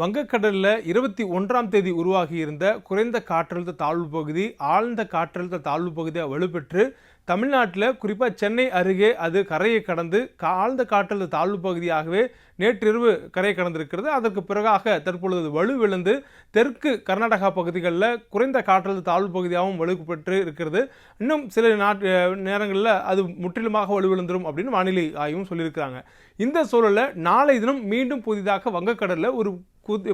வங்கக்கடலில் 21ஆம் தேதி உருவாகியிருந்த குறைந்த காற்றழுத்த தாழ்வு பகுதி ஆழ்ந்த காற்றழுத்த தாழ்வு பகுதியாக வலுப்பெற்று தமிழ்நாட்டில் குறிப்பாக சென்னை அருகே அது கரையை கடந்து ஆழ்ந்த காற்றழுத்த தாழ்வு பகுதியாகவே நேற்றிரவு கரையை கடந்திருக்கிறது. அதற்கு பிறகாக தற்பொழுது வலுவிழந்து தெற்கு கர்நாடகா பகுதிகளில் குறைந்த காற்றழுத்த தாழ்வு பகுதியாகவும் வலுப்பெற்று இருக்கிறது. இன்னும் சில நேரங்களில் அது முற்றிலுமாக வலுவிழந்துடும் அப்படின்னு வானிலை ஆய்வும் சொல்லியிருக்கிறாங்க. இந்த சூழலில் நாளை தினம் மீண்டும் புதிதாக வங்கக்கடலில் ஒரு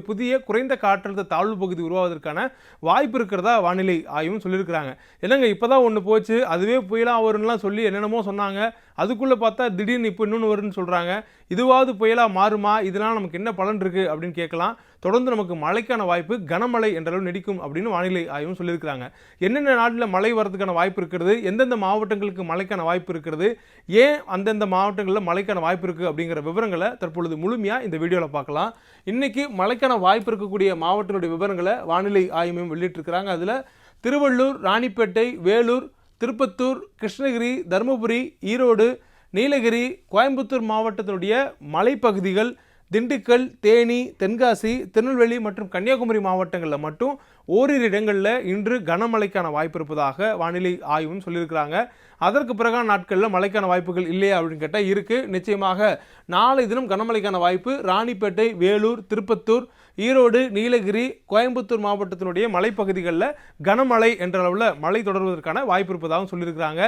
புதிய குறைந்த காற்றழுத்த தாழ்வு பகுதி உருவாவதற்கான வாய்ப்பு இருக்கிறதா வானிலை ஆய்வும் சொல்லியிருக்கிறாங்க. என்னங்க இப்போதான் ஒன்று போச்சு, அதுவே புயலாக வரும்லாம் சொல்லி என்னென்னமோ சொன்னாங்க. அதுக்குள்ளே பார்த்தா திடீர்னு இப்போ இன்னொன்று வரும்னு சொல்கிறாங்க. இதுவாவது புயலாக மாறுமா, இதனால் நமக்கு என்ன பலன் இருக்குது அப்படின்னு கேட்கலாம். தொடர்ந்து நமக்கு மழைக்கான வாய்ப்பு கனமழை என்றளவு நீடிக்கும் அப்படின்னு வானிலை ஆய்வும் சொல்லியிருக்கிறாங்க. என்னென்ன நாட்டில் மழை வரதுக்கான வாய்ப்பு இருக்கிறது, எந்தெந்த மாவட்டங்களுக்கு மழைக்கான வாய்ப்பு இருக்கிறது, ஏன் அந்தந்த மாவட்டங்களில் மழைக்கான வாய்ப்பு இருக்குது அப்படிங்கிற விவரங்களை தற்பொழுது முழுமையாக இந்த வீடியோவில் பார்க்கலாம். இன்றைக்கி மழைக்கான வாய்ப்பு இருக்கக்கூடிய மாவட்டங்களுடைய விவரங்களை வானிலை ஆய்வு மையம் வெளியிட்டிருக்கிறாங்க. அதில் திருவள்ளூர், ராணிப்பேட்டை, வேலூர், திருப்பத்தூர், கிருஷ்ணகிரி, தருமபுரி, ஈரோடு, நீலகிரி, கோயம்புத்தூர் மாவட்டத்தினுடைய மலைப்பகுதிகள், திண்டுக்கல், தேனி, தென்காசி, திருநெல்வேலி மற்றும் கன்னியாகுமரி மாவட்டங்களில் மட்டும் ஓரிரு இடங்களில் இன்று கனமழைக்கான வாய்ப்பு இருப்பதாக வானிலை ஆய்வும் சொல்லியிருக்கிறாங்க. அதற்கு பிறகான நாட்களில் மழைக்கான வாய்ப்புகள் இல்லையா அப்படின்னு கேட்டால் இருக்குது. நிச்சயமாக நாளை தினம் கனமழைக்கான வாய்ப்பு ராணிப்பேட்டை, வேலூர், திருப்பத்தூர், ஈரோடு, நீலகிரி, கோயம்புத்தூர் மாவட்டத்தினுடைய மலைப்பகுதிகளில் கனமழை என்ற அளவில் மழை தொடர்வதற்கான வாய்ப்பு இருப்பதாகவும் சொல்லியிருக்கிறாங்க.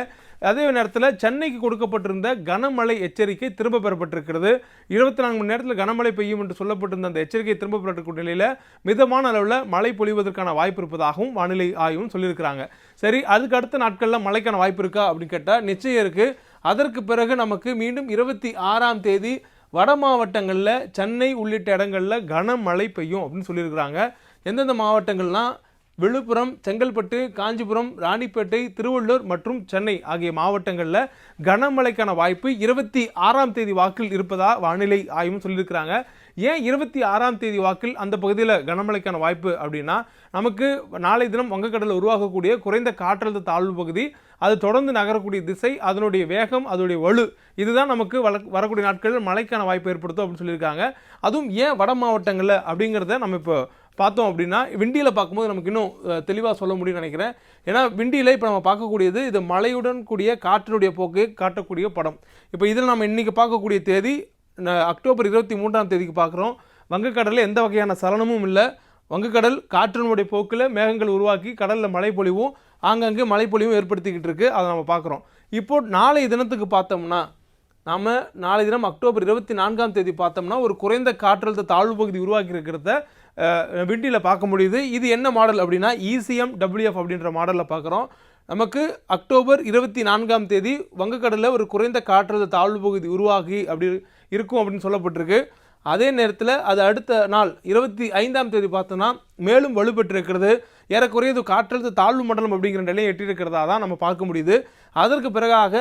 அதே நேரத்தில் சென்னைக்கு கொடுக்கப்பட்டிருந்த கனமழை எச்சரிக்கை திரும்ப பெறப்பட்டிருக்கிறது. 24 மணி நேரத்தில் கனமழை பெய்யும் என்று சொல்லப்பட்டிருந்த அந்த எச்சரிக்கை திரும்ப பெறப்பட்ட நிலையில் மிதமான அளவில் மழை பொழிவதற்கான வாய்ப்பு இருப்பதாகவும் வானிலை ஆய்வும் சொல்லியிருக்கிறாங்க. சரி, அதுக்கு அடுத்த நாட்களில் மழைக்கான வாய்ப்பு இருக்கா அப்படின்னு கேட்டால் நிச்சயம் இருக்குது. அதற்கு பிறகு நமக்கு மீண்டும் 26ஆம் தேதி வட மாவட்டங்களில் சென்னை உள்ளிட்ட இடங்களில் கனமழை பெய்யும் அப்படின்னு சொல்லியிருக்கிறாங்க. எந்தெந்த மாவட்டங்கள்லாம் விழுப்புரம், செங்கல்பட்டு, காஞ்சிபுரம், ராணிப்பேட்டை, திருவள்ளூர் மற்றும் சென்னை ஆகிய மாவட்டங்களில் கனமழைக்கான வாய்ப்பு 26ஆம் தேதி வாக்கில் இருப்பதா வானிலை ஆய்வும் சொல்லியிருக்கிறாங்க. ஏன் 26ஆம் தேதி வாக்கில் அந்த பகுதியில் கனமழைக்கான வாய்ப்பு அப்படின்னா, நமக்கு நாளை தினம் வங்கக்கடலில் உருவாகக்கூடிய குறைந்த காற்றழுத்த தாழ்வு பகுதி அது தொடர்ந்து நகரக்கூடிய திசை, அதனுடைய வேகம், அதனுடைய வலு, இதுதான் நமக்கு வரக்கூடிய நாட்களில் மழைக்கான வாய்ப்பு ஏற்படுத்தும் அப்படின்னு சொல்லியிருக்காங்க. அதுவும் ஏன் வட மாவட்டங்களில் அப்படிங்கிறத நம்ம இப்போ பார்த்தோம் அப்படின்னா, விண்டியில் பார்க்கும்போது நமக்கு இன்னும் தெளிவாக சொல்ல முடியும்னு நினைக்கிறேன். ஏன்னா விண்டியில் இப்போ நம்ம பார்க்கக்கூடியது இது மழையுடன் கூடிய காற்றினுடைய போக்கு காட்டக்கூடிய படம். இப்போ இதில் நம்ம இன்றைக்கி பார்க்கக்கூடிய தேதி அக்டோபர் 23ஆம் தேதிக்கு பார்க்குறோம். வங்கக்கடலில் எந்த வகையான சலனமும் இல்லை. வங்கக்கடல் காற்றினுடைய போக்கில் மேகங்கள் உருவாக்கி கடலில் மழை பொழிவும் ஆங்காங்கே மழை பொழிவும் ஏற்படுத்திக்கிட்டு இருக்குது. அதை நம்ம பார்க்குறோம். இப்போ நாளைய தினத்துக்கு பார்த்தோம்னா, நாம் நாளை தினம் அக்டோபர் 24ஆம் தேதி பார்த்தோம்னா ஒரு குறைந்த காற்றழுத்த தாழ்வு பகுதி உருவாக்கி இருக்கிறத விண்டியில் பார்க்க முடியுது. இது என்ன மாடல் அப்படின்னா ECMWF அப்படின்ற மாடலில் பார்க்குறோம். நமக்கு அக்டோபர் 24ஆம் தேதி வங்கக்கடலில் ஒரு குறைந்த காற்றழுத்த தாழ்வு பகுதி உருவாகி அப்படி இருக்கும் அப்படின்னு சொல்லப்பட்டிருக்கு. அதே நேரத்தில் அது அடுத்த நாள் 25ஆம் தேதி பார்த்தோன்னா மேலும் வலுப்பெற்றிருக்கிறது. ஏறக்குறைய காற்றழுத்த தாழ்வு மண்டலம் அப்படிங்கிற நிலையை எட்டியிருக்கிறதா தான் நம்ம பார்க்க முடியுது. அதற்கு பிறகாக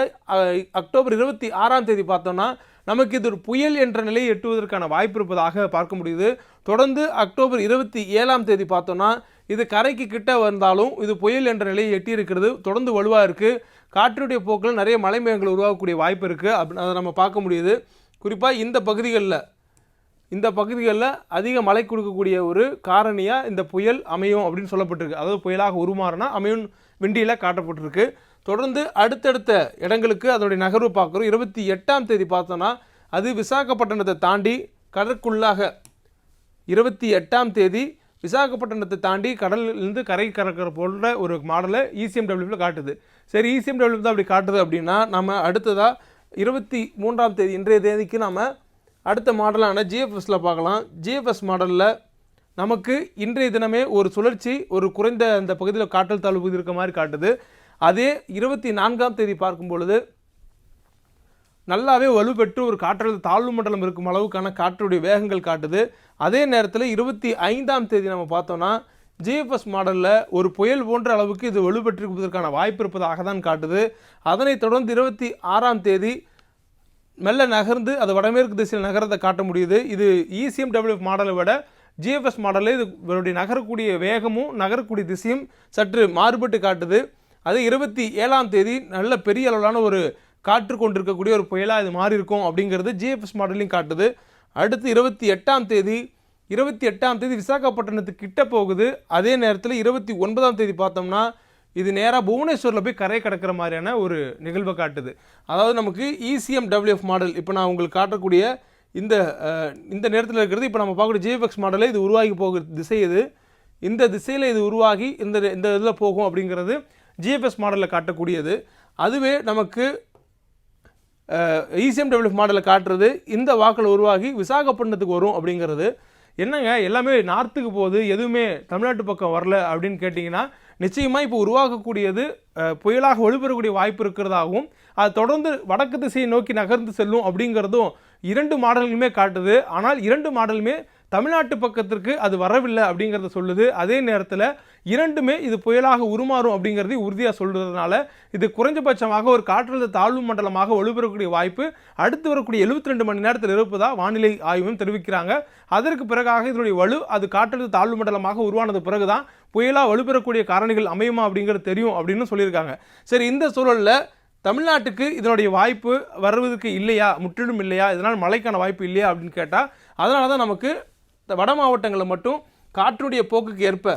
அக்டோபர் 26ஆம் தேதி பார்த்தோன்னா நமக்கு இது ஒரு புயல் என்ற நிலையை எட்டுவதற்கான வாய்ப்பு இருப்பதாக பார்க்க முடியுது. தொடர்ந்து அக்டோபர் 27ஆம் தேதி பார்த்தோன்னா இது கரைக்கு கிட்ட வந்தாலும் இது புயல் என்ற நிலையை எட்டியிருக்கிறது. தொடர்ந்து வலுவாக இருக்குது. காற்றுடைய போக்கில் நிறைய மழை மேகங்கள் உருவாகக்கூடிய வாய்ப்பு இருக்குது அப்படின்னு அதை நம்ம பார்க்க முடியுது. குறிப்பாக இந்த பகுதிகளில் அதிக மழை கொடுக்கக்கூடிய ஒரு காரணியாக இந்த புயல் அமையும் அப்படின்னு சொல்லப்பட்டிருக்கு. அதாவது புயலாக உருமாறினா அமையும் விண்டியில் காட்டப்பட்டிருக்கு. தொடர்ந்து அடுத்தடுத்த இடங்களுக்கு அதனுடைய நகர்வு பார்க்குறோம். 28ஆம் தேதி பார்த்தோன்னா அது விசாகப்பட்டினத்தை தாண்டி கடற்குள்ளாக 28ஆம் தேதி விசாகப்பட்டினத்தை தாண்டி கடலிலிருந்து கரை கறக்கிற போன்ற ஒரு மாடலை ECMWF காட்டுது. சரி, ECMWF தான் அப்படி காட்டுது அப்படின்னா நம்ம அடுத்ததாக 23ஆம் தேதி இன்றைய தேதிக்கு நம்ம அடுத்த மாடலான GFSல பார்க்கலாம். GFS மாடலில் நமக்கு இன்றைய தினமே ஒரு சுழற்சி ஒரு குறைந்த அந்த பகுதியில் காற்றழுத்த தாழ்வு பகுதி இருக்க மாதிரி காட்டுது. அதே 24ஆம் தேதி பார்க்கும் பொழுது நல்லாவே வலுப்பெற்று ஒரு காற்றழுத்த தாழ்வு மண்டலம் இருக்கும் அளவுக்கான காற்றுடைய வேகங்கள் காட்டுது. அதே நேரத்தில் 25ஆம் தேதி நம்ம பார்த்தோன்னா GFS மாடலில் ஒரு புயல் போன்ற அளவுக்கு இது வலுப்பெற்றிருப்பதற்கான வாய்ப்பு இருப்பதாக தான் காட்டுது. அதனைத் தொடர்ந்து 26ஆம் தேதி மெல்ல நகர்ந்து அது வடமேற்கு திசையில் நகரத்தை காட்ட முடியுது. இது ECMWF மாடலை விட GFS மாடலில் இதனுடைய நகரக்கூடிய வேகமும் நகரக்கூடிய திசையும் சற்று மாறுபட்டு காட்டுது. அது 27ஆம் தேதி நல்ல பெரிய அளவிலான ஒரு காற்று கொண்டிருக்கக்கூடிய ஒரு புயலாக இது மாறி இருக்கும் அப்படிங்கிறது GFS மாடலையும் காட்டுது. அடுத்து 28ஆம் தேதி 28ஆம் தேதி விசாகப்பட்டினத்துக்கு கிட்ட போகுது. அதே நேரத்தில் 29ஆம் தேதி பார்த்தோம்னா இது நேராக புவனேஸ்வரில் போய் கரை கடக்கிற மாதிரியான ஒரு நிகழ்வை காட்டுது. அதாவது நமக்கு ECMWF மாடல் இப்போ நான் உங்களுக்கு காட்டக்கூடிய இந்த இந்த நேரத்தில் இருக்கிறது. இப்போ நம்ம பார்க்கக்கூடிய GFX மாடலில் இது உருவாகி போகிற திசை இது. இந்த திசையில் இது உருவாகி இந்த இதில் போகும் அப்படிங்கிறது GFS மாடலில் காட்டக்கூடியது. அதுவே நமக்கு ECMWF மாடலில் காட்டுறது இந்த வாக்கில் உருவாகி விசாகப்பட்டினத்துக்கு வரும் அப்படிங்கிறது. என்னங்க எல்லாமே நார்த்துக்கு போகுது, எதுவுமே தமிழ்நாட்டு பக்கம் வரல அப்படின்னு கேட்டிங்கன்னா, நிச்சயமாக இப்போ உருவாகக்கூடியது புயலாக வலுப்பெறக்கூடிய வாய்ப்பு இருக்கிறதாகவும் அது தொடர்ந்து வடக்கு திசையை நோக்கி நகர்ந்து செல்லும் அப்படிங்கிறதும் 2 மாடல்களுமே காட்டுது. ஆனால் 2 மாடலுமே தமிழ்நாட்டு பக்கத்திற்கு அது வரவில்லை அப்படிங்கிறத சொல்லுது. அதே நேரத்தில் 2மே இது புயலாக உருமாறும் அப்படிங்கிறதை உறுதியாக சொல்கிறதுனால இது குறைஞ்சபட்சமாக ஒரு காற்றழுத்த தாழ்வு மண்டலமாக வலுப்பெறக்கூடிய வாய்ப்பு அடுத்து வரக்கூடிய 72 மணி நேரத்தில் இருப்பதாக வானிலை ஆய்வும் தெரிவிக்கிறாங்க. அதற்கு பிறகாக இதனுடைய வலு அது காற்றழுத்த தாழ்வு மண்டலமாக உருவானது பிறகுதான் புயலாக வலுப்பெறக்கூடிய காரணிகள் அமையுமா அப்படிங்கிறது தெரியும் அப்படின்னு சொல்லியிருக்காங்க. சரி, இந்த சூழலில் தமிழ்நாட்டுக்கு இதனுடைய வாய்ப்பு வருவதற்கு இல்லையா, முற்றிலும் இல்லையா, இதனால் மழைக்கான வாய்ப்பு இல்லையா அப்படின்னு கேட்டால், அதனால தான் நமக்கு வட மாவட்டங்களில் மட்டும் காற்றுடைய போக்குக்கு ஏற்ப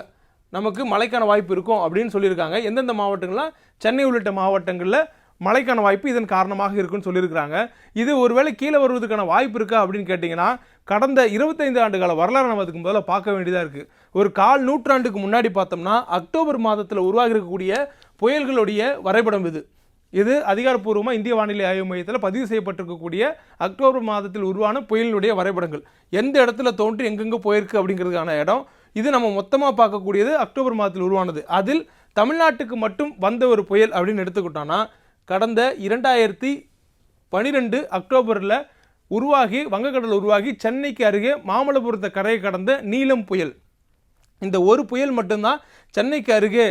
நமக்கு மழைக்கான வாய்ப்பு இருக்கும் அப்படின்னு சொல்லியிருக்காங்க. எந்தெந்த மாவட்டங்கள்லாம் சென்னை உள்ளிட்ட மாவட்டங்களில் மழைக்கான வாய்ப்பு இதன் காரணமாக இருக்குன்னு சொல்லியிருக்கிறாங்க. இது ஒருவேளை கீழே வருவதற்கான வாய்ப்பு இருக்கா அப்படின்னு கேட்டிங்கன்னா, கடந்த 25 ஆண்டு கால வரலாறு நம்ம அதுக்கு முதல்ல பார்க்க வேண்டியதாக இருக்குது. ஒரு 1/4 நூற்றாண்டுக்கு முன்னாடி பார்த்தோம்னா அக்டோபர் மாதத்தில் உருவாகி இருக்கக்கூடிய புயல்களுடைய வரைபடம் இது அதிகாரப்பூர்வமாக இந்திய வானிலை ஆய்வு மையத்தில் பதிவு செய்யப்பட்டிருக்கக்கூடிய அக்டோபர் மாதத்தில் உருவான புயலினுடைய வரைபடங்கள். எந்த இடத்துல தோன்றி எங்கெங்கே போயிருக்கு அப்படிங்கிறதுக்கான இடம் இது. நம்ம மொத்தமாக பார்க்கக்கூடியது அக்டோபர் மாதத்தில் உருவானது. அதில் தமிழ்நாட்டுக்கு மட்டும் வந்த ஒரு புயல் அப்படின்னு எடுத்துக்கிட்டோன்னா, கடந்த 2012 அக்டோபரில் உருவாகி வங்கக்கடல் உருவாகி சென்னைக்கு அருகே மாமல்லபுரத்தை கரையை கடந்த நீலம் புயல். இந்த ஒரு புயல் மட்டும்தான் சென்னைக்கு அருகே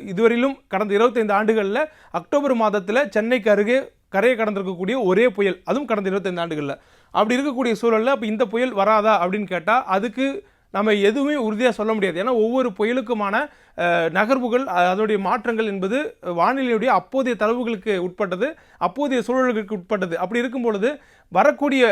இதுவரையிலும் கடந்த 25 ஆண்டுகளில் அக்டோபர் மாதத்தில் சென்னைக்கு அருகே கரையை கடந்திருக்கக்கூடிய ஒரே புயல், அதுவும் கடந்த 25 ஆண்டுகளில். அப்படி இருக்கக்கூடிய சூழலில் அப்போ இந்த புயல் வராதா அப்படின்னு கேட்டால் அதுக்கு நம்ம எதுவுமே உறுதியாக சொல்ல முடியாது. ஏன்னா ஒவ்வொரு புயலுக்குமான நகர்வுகள் அதோடைய மாற்றங்கள் என்பது வானிலையுடைய அப்போதைய தரவுகளுக்கு உட்பட்டது, அப்போதைய சூழல்களுக்கு உட்பட்டது. அப்படி இருக்கும் பொழுது வரக்கூடிய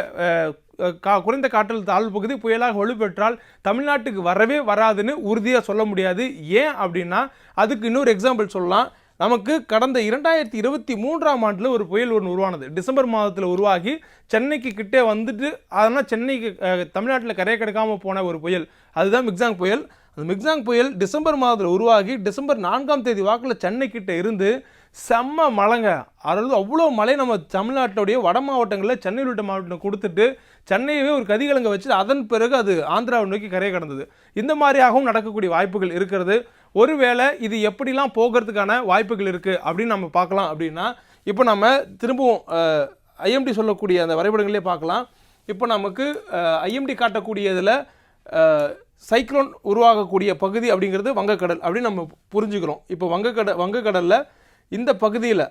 குறைந்த காற்றழுத்த தாழ்வு பகுதி புயலாக வலுப்பெற்றால் தமிழ்நாட்டுக்கு வரவே வராதுன்னு உறுதியாக சொல்ல முடியாது. ஏன் அப்படின்னா அதுக்கு இன்னொரு எக்ஸாம்பிள் சொல்லலாம். நமக்கு கடந்த 2023ஆம் ஆண்டில் ஒரு புயல் ஒன்று உருவானது. டிசம்பர் மாதத்தில் உருவாகி சென்னைக்கு கிட்டே வந்துட்டு அதனால் சென்னைக்கு தமிழ்நாட்டில் கரையை கடக்காமல் போன ஒரு புயல், அதுதான் மிக்ஜாங் புயல். அந்த மிக்ஜாங் புயல் டிசம்பர் மாதத்தில் உருவாகி டிசம்பர் 4ஆம் தேதி வாக்கில் சென்னை கிட்ட இருந்து செம்ம மழைங்க. அதாவது அவ்வளோ மழை நம்ம தமிழ்நாட்டுடைய வட மாவட்டங்களில் சென்னை உள்ளிட்ட மாவட்டம் கொடுத்துட்டு சென்னையவே ஒரு கதிகலங்க வச்சு அதன் பிறகு அது ஆந்திராவை நோக்கி கரையை கடந்தது. இந்த மாதிரியாகவும் நடக்கக்கூடிய வாய்ப்புகள் இருக்கிறது. ஒருவேளை இது எப்படிலாம் போகிறதுக்கான வாய்ப்புகள் இருக்குது அப்படின்னு நம்ம பார்க்கலாம். அப்படின்னா இப்போ நம்ம திரும்பவும் IMD சொல்லக்கூடிய அந்த வரைபடங்களே பார்க்கலாம். இப்போ நமக்கு IMD காட்டக்கூடியதில் சைக்ளோன் உருவாகக்கூடிய பகுதி அப்படிங்கிறது வங்கக்கடல் அப்படின்னு நம்ம புரிஞ்சுக்கிறோம். இப்போ வங்கக்கடலில் இந்த பகுதியில்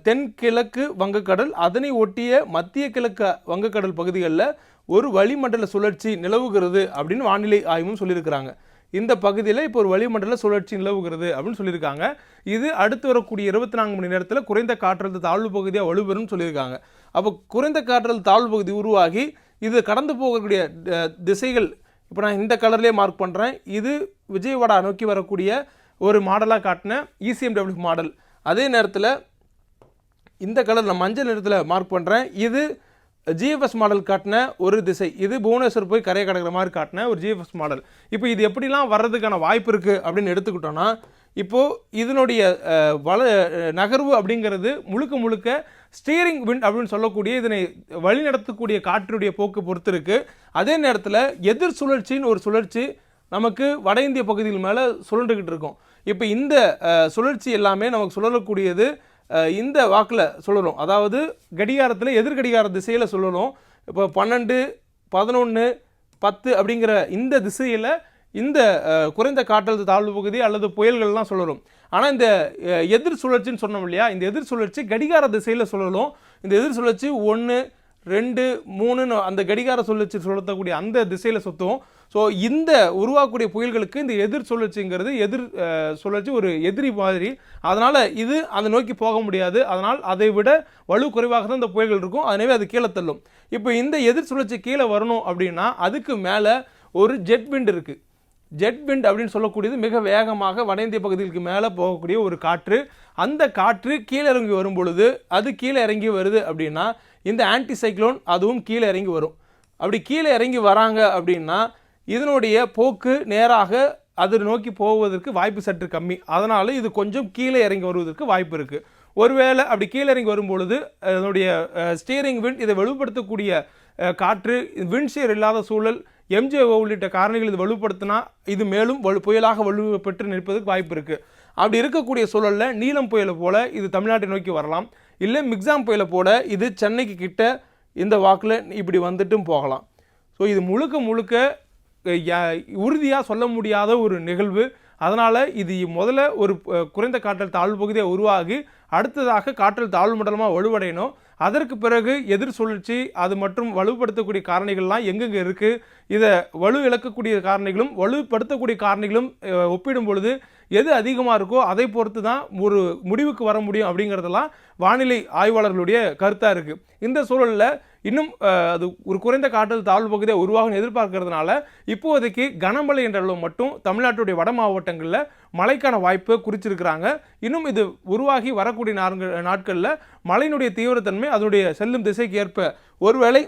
தென்கிழக்கு வங்கக்கடல் அதனை ஒட்டிய மத்திய கிழக்கு வங்கக்கடல் பகுதிகளில் ஒரு வளிமண்டல சுழற்சி நிலவுகிறது அப்படின்னு வானிலை ஆய்வும் சொல்லியிருக்கிறாங்க. இந்த பகுதியில் இப்போ ஒரு வளிமண்டல சுழற்சி நிலவுகிறது அப்படின்னு சொல்லியிருக்காங்க. இது அடுத்து வரக்கூடிய 24 மணி நேரத்தில் குறைந்த காற்றழுத்த தாழ்வு பகுதியாக வலுப்பெறும்னு சொல்லியிருக்காங்க. அப்போ குறைந்த காற்றழுத்த தாழ்வு பகுதி உருவாகி இது கடந்து போகக்கூடிய திசைகள் இப்போ நான் இந்த கலர்லேயே மார்க் பண்ணுறேன். இது விஜயவாடா நோக்கி வரக்கூடிய ஒரு மாடலாக காட்டின ECMWF மாடல். அதே நேரத்தில் இந்த கலர் நான் மஞ்சள் நிறத்தில் மார்க் பண்ணுறேன். இது GFS மாடல் காட்டின ஒரு திசை. இது புவனேஸ்வர் போய் கரையை கடக்கிற மாதிரி காட்டின ஒரு GFS மாடல். இப்போ இது எப்படிலாம் வர்றதுக்கான வாய்ப்பு இருக்குது அப்படின்னு எடுத்துக்கிட்டோன்னா, இப்போது இதனுடைய நகர்வு அப்படிங்கிறது முழுக்க ஸ்டீரிங் விண்ட் அப்படின்னு சொல்லக்கூடிய இதனை வழிநடத்தக்கூடிய காற்றுடைய போக்கு பொறுத்து இருக்குது. அதே நேரத்தில் எதிர் சுழற்சின்னு ஒரு சுழற்சி நமக்கு வட இந்திய பகுதிகள் மேலே சுழண்டுக்கிட்டு இருக்கும். இப்போ இந்த சுழற்சி எல்லாமே நமக்கு சுழலக்கூடியது இந்த வாக்கில் சுழலும். அதாவது கடிகாரத்தில் எதிர்கடிகார திசையில் சுழலும். இப்போ 12, 11, 10 அப்படிங்கிற இந்த திசையில் இந்த குறைந்த காற்றழுத்த தாழ்வு பகுதி அல்லது புயல்கள்லாம் சுழலும். ஆனால் இந்த எதிர் சுழற்சின்னு சொன்னோம் இல்லையா, இந்த எதிர் சுழற்சி கடிகார திசையில் சுழலும். இந்த எதிர் சுழற்சி 1, 2, 3 அந்த கடிகார சுழற்சி சுழற்றக்கூடிய அந்த திசையில் சுற்றும். ஸோ இந்த உருவாக்கக்கூடிய புயல்களுக்கு இந்த எதிர் சுழற்சிங்கிறது சுழற்சி ஒரு எதிரி மாதிரி. அதனால் இது அதை நோக்கி போக முடியாது. அதனால் அதை விட வலு குறைவாக தான் இந்த புயல்கள் இருக்கும். எனவே அது கீழே தள்ளும். இப்போ இந்த எதிர் சுழற்சி கீழே வரணும் அப்படின்னா அதுக்கு மேலே ஒரு ஜெட் விண்ட் இருக்குது. ஜெட் விண்ட் அப்படின்னு சொல்லக்கூடியது மிக வேகமாக வட இந்திய பகுதிகளுக்கு மேலே போகக்கூடிய ஒரு காற்று. அந்த காற்று கீழே இறங்கி வரும் பொழுது அது கீழே இறங்கி வருது அப்படின்னா இந்த ஆன்டி சைக்ளோன் அதுவும் கீழே இறங்கி வரும். அப்படி கீழே இறங்கி வராங்க அப்படின்னா இதனுடைய போக்கு நேராக அது நோக்கி போவதற்கு வாய்ப்பு சற்று கம்மி. அதனால் இது கொஞ்சம் கீழே இறங்கி வருவதற்கு வாய்ப்பு இருக்குது. ஒருவேளை அப்படி கீழே இறங்கி வரும் பொழுது அதனுடைய ஸ்டீரிங் விண்ட் இதை வலுப்படுத்தக்கூடிய காற்று, விண்ட்ஷியர் இல்லாத சூழல், எம்ஜேஓ உள்ளிட்ட காரணிகள் இது வலுப்படுத்தினா இது மேலும் புயலாக வலுப்பெற்று நிற்பதற்கு வாய்ப்பு இருக்குது. அப்படி இருக்கக்கூடிய சூழலில் நீலம் புயலை போல் இது தமிழ்நாட்டை நோக்கி வரலாம். இல்லை மிக்ஸாம் புயலை போல இது சென்னைக்கு கிட்ட இந்த வாக்கில் இப்படி வந்துட்டும் போகலாம். ஸோ இது முழுக்க உறுதியாக சொல்ல முடியாத ஒரு நிகழ்வு. அதனால் இது முதல்ல ஒரு குறைந்த காற்றழுத்த தாழ்வு பகுதியை உருவாகி அடுத்ததாக காற்றழுத்த தாழ்வு மண்டலமாக வலுவடையணும். அதற்கு பிறகு எதிர் சுழற்சி அது மற்றும் வலுப்படுத்தக்கூடிய காரணிகள்லாம் எங்கெங்கே இருக்குது, இதை வலு இழக்கக்கூடிய காரணிகளும் வலுப்படுத்தக்கூடிய காரணிகளும் ஒப்பிடும் பொழுது எது அதிகமாக இருக்கோ அதை பொறுத்து தான் ஒரு முடிவுக்கு வர முடியும் அப்படிங்கிறதெல்லாம் வானிலை ஆய்வாளர்களுடைய கருத்தாக இருக்குது. இந்த சூழலில் இன்னும் அது ஒரு குறைந்த காற்றழுத்த தாழ்வு பகுதியை உருவாகும் எதிர்பார்க்கறதுனால இப்போதைக்கு கனமழை என்ற அளவு மட்டும் தமிழ்நாட்டுடைய வட மாவட்டங்களில் மழைக்கான வாய்ப்பை குறிச்சிருக்கிறாங்க. இன்னும் இது உருவாகி வரக்கூடிய நாட்களில் மழையினுடைய தீவிரத்தன்மை அதனுடைய செல்லும் திசைக்கு ஏற்ப ஒருவேளை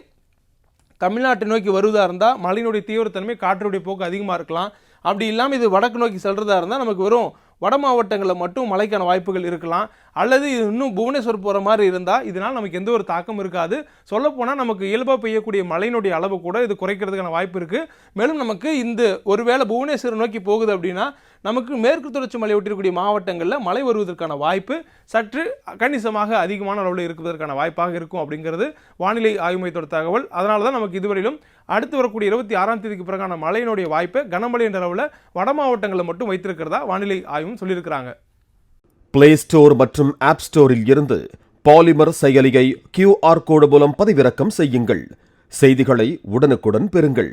தமிழ்நாட்டை நோக்கி வருவதாக இருந்தால் மழையினுடைய தீவிரத்தன்மை காற்றுடைய போக்கு அதிகமாக இருக்கலாம். அப்படி இல்லாமல் இது வடக்கு நோக்கி செல்றதா இருந்தால் நமக்கு வெறும் வட மாவட்டங்களில் மட்டும் மழைக்கான வாய்ப்புகள் இருக்கலாம். அல்லது இது இன்னும் புவனேஸ்வர் போகிற மாதிரி இருந்தால் இதனால் நமக்கு எந்த ஒரு தாக்கம் இருக்காது. சொல்லப்போனால் நமக்கு இயல்பாக பெய்யக்கூடிய மழையினுடைய அளவு கூட இது குறைக்கிறதுக்கான வாய்ப்பு இருக்குது. மேலும் நமக்கு இந்த ஒருவேளை புவனேஸ்வர் நோக்கி போகுது அப்படின்னா நமக்கு மேற்கு தொடர்ச்சி மலை ஒட்டிருக்கக்கூடிய மாவட்டங்களில் மழை வருவதற்கான வாய்ப்பு சற்று கணிசமாக அதிகமான அளவில் இருப்பதற்கான வாய்ப்பாக இருக்கும் அப்படிங்கிறது வானிலை ஆய்வு மையத்தோட தகவல். அதனால தான் நமக்கு இதுவரையிலும் அடுத்து வரக்கூடிய 26ஆம் தேதிக்கு பிறகான மழையினுடைய வாய்ப்பை கனமழை என்ற அளவில் வட மாவட்டங்களில் மட்டும் வைத்திருக்கிறதா வானிலை ஆய்வும் சொல்லியிருக்கிறாங்க. பிளே ஸ்டோர் மற்றும் ஆப் ஸ்டோரில் இருந்து பாலிமர் செயலியை QR கோடு மூலம் பதிவிறக்கம் செய்யுங்கள். செய்திகளை உடனுக்குடன் பெறுங்கள்.